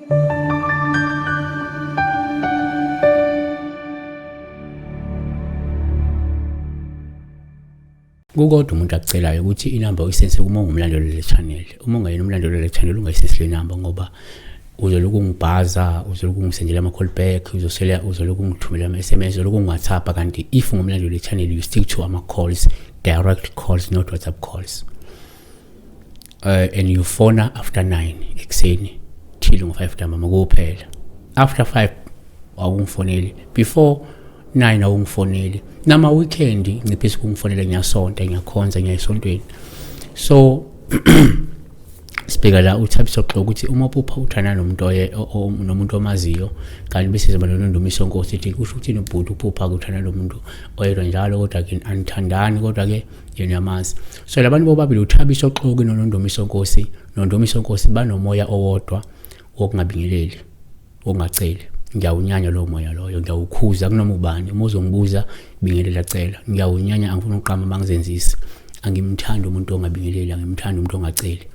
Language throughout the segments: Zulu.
Kukodwa umuntu acelayo ukuthi inamba uyisense uma ungumlandeli le channel. Uma ungayena umlandeli le channel ungayisensile inamba ngoba uzoloku ungibhaza, uzoloku ungisendela ama call back, uzoloku ungithumela ama SMS, uzoloku ungi-WhatsApp kanti if ungumlandeli le channel you stick to ama calls, direct calls, not WhatsApp calls. And you phone after 9 ekseni till ngo-5 ntambama kuphela. After 5 awungifoneli, before 9 awungifoneli. Nama weekend ngiphisa ukungifonela ngiyasonta, ngiyakhonza, ngiyayisontweni. So sibheka la uThabiso Xoko ukuthi uma uphupha uthana nomuntu omaziyo kanti bese siba noNdumiso Nkosi ethi kusho ukuthi ubhuti uphupha ukuthana nomuntu oyedwa njalo kodwa ke anithandani kodwa ke yena yamazi. So labantu bobabili uThabiso Xoko noNdumiso Nkosi, noNdumiso Nkosi banomoya owodwa wokungabingeleli, wokungaceli. Ngiyawunyanya lo moya loyo, ngiyawukhuza kunoma ubani uma uzongibuza bingelela cela. Ngiyawunyanya, angifuni uqhama bangizenzisi. Angimthanda umuntu ongabingeleli, angimthanda umuntu ongaceli.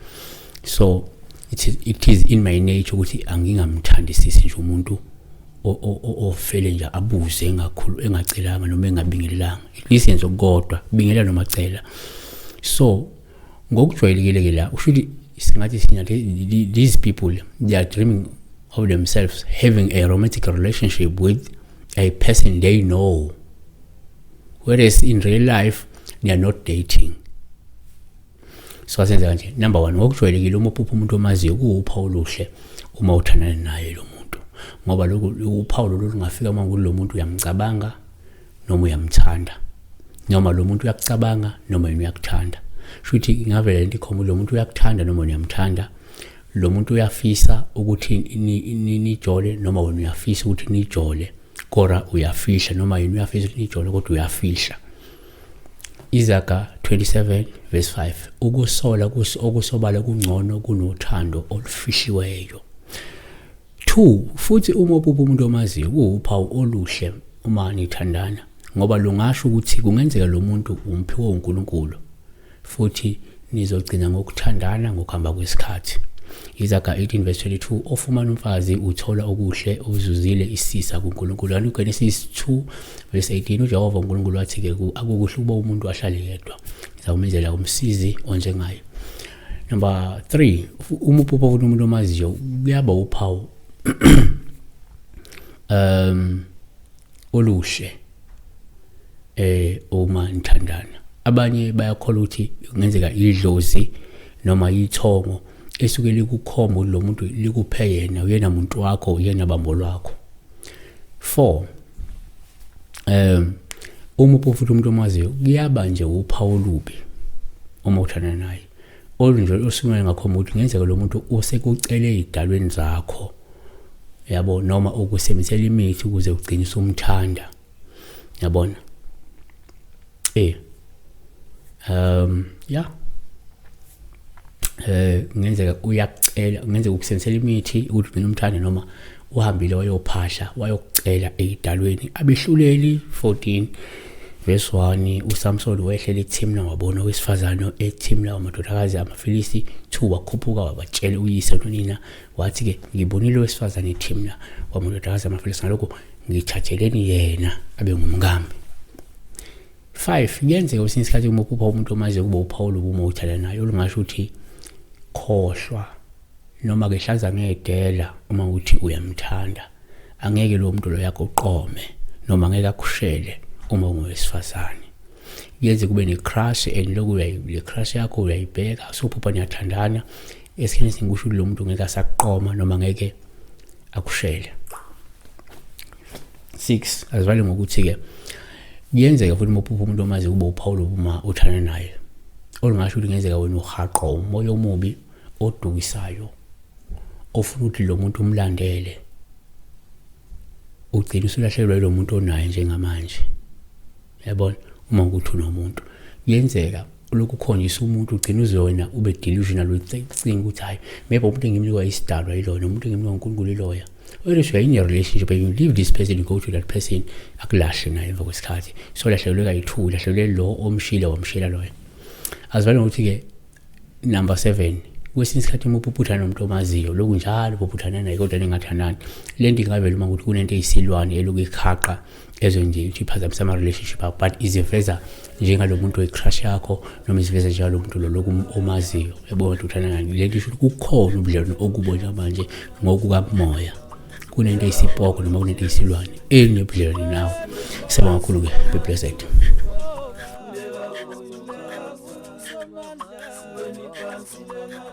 So it is in my nature ukuthi angingamthandisisi nje umuntu ofele nje abuze engacelanga noma engabingelelanga. At least yenze kodwa bingelela noma cela. So ngokujwayelekile ke la ushuthi singathi sinya these people they are dreaming of themselves having a romantic relationship with a person they know, whereas in real life they are not dating. So asenza kanje. Number 1, ngokujwayelekile uma uphupha umuntu omaziyo kuwuphawu oluhle uma uthandana naye lo muntu, ngoba lokho uphawu lolu lungafika uma kulo muntu uyamcabanga noma uyamthanda, noma lo muntu uyakucabanga noma yena uyakuthanda. Shuthi ngavela into ikhoma lo muntu uyakuthanda noma uyamthanda, lo muntu uyafisa ukuthi nijole noma wena uyafisa ukuthi nijole kodwa uyafisha, noma yena uyafisa ukuthi nijole kodwa uyafisha. Izaga 27 verse 5, ukusola okusobala kungcono kunothando olufishiweyo. 2, futhi uma uphupha umuntu omaziyo kuwuphawu oluhle uma nithandana, ngoba lungasho ukuthi kungenzeka lo muntu umphiwe uNkulunkulu futhi nizogcina ngokuthandana ngokuhamba kwesikhathi. Izaga 18 verse 22, ofumana umfazi uthola okuhle uzuzile isisa kuNkulunkulu. UGenesis 2 verse 18, uJehova uNkulunkulu wathi ke akukuhle ukuba umuntu ahlale yedwa, ngizawumenzela umsizi onjengaye. Number 3, uma uphupha umuntu omaziyo kuyaba uphawu oluhle uma nithandana. Abanye bayakholwa ukuthi kungenzeka idlozi noma ithongo esuke likukhomba lo muntu likuphe yena, uyena muntu wakho, uyena bambo lwakho. 4, uma uphupha umuntu omaziyo kuyaba nje uphawu olubi uma uthandana naye, olunje osuke ngakhomba ukuthi ngenzeka lo muntu osekucele idalweni zakho, yabo, noma ukusebenzisela imithi ukuze ugcinise umthanda, yabona. Ngenzeka uyakucela, ngenzeka ukusebenzisela imithi ukuthi ugcine umthanda noma uhambile wayophahla wayokucela edalweni. Abehluleli 14 verse 1, uSamson wehlela eThimna wabona owesifazane eThimna wamadodakazi amaFilisti 2, wakhuphuka wabatshela uyise nonina wathi ke ngibonile owesifazane eThimna wamadodakazi amaFilisti, ngalokho ngithatheleni yena abe ngumkami. 5, kuyenzeka kwesinye isikhathi uma uphupha umuntu omaziyo kuba uphawu lobu uma uthandana naye olungasho ukuthi khohlwa noma ke hlaza ngedela uma uthi uyamthanda. Angeke lo muntu lo yakho uqome noma angeke akushele uma ungowesifazane. Yenze kube ne-crush and lokhu le crush yakho uyayibheka, sophupha niyathandana, esikhathini singisho lo muntu ngeke asaqoma noma ngeke akushele. 6, azivale ngokuthi ke kuyenzeka futhi uma uphupha umuntu omaziyo kuba uphawu lobu uma uthandana naye, olungasho ukuthi kungenzeka wena uhaqo umoya omubi odukisayo ofuna ukuthi lo muntu umlandele, ugcina usulahlekelwa lo muntu onaye njengamanje, yabona. Uma ukuthi unomuntu kuyenzeka lokhu khonjisa umuntu ugcina uzona ube delusional, ucinga ukuthi hayi maybe umuntu engimnikwa isidalwa yilona, umuntu engimnikwa uNkulunkulu iloya. Whereas you are in a relationship and you leave this person, you go to that person, akulahle naye emva kwesikhathi, so lahlelwe kayi-2, lahlelwe lo omshila wamshila loyo. Azivale ngokuthi ke number 7, kwesinye isikhathi uma uphuphutha nomuntu omaziyo lokhu njalo uphuphutha naye kodwa ningathandani, lento ingavela uma ukuthi kunento eyisilwane eloku ikhaqa ezwe nje ukuthi iphazamisa ama-relationship akho, but iziveza njengalo muntu oyi-crush yakho noma iziveza njalo muntu lo loku omaziyo, yabona ukuthi uthanda ngani. Lento isho ukuthi kukhona ubudlelwano okubo njengamanje ngokukamoya, kunento eyisipoko noma kunento eyisilwane enobudlelwane nawe. Sibonga kakhulu-ke, be blessed. Kulela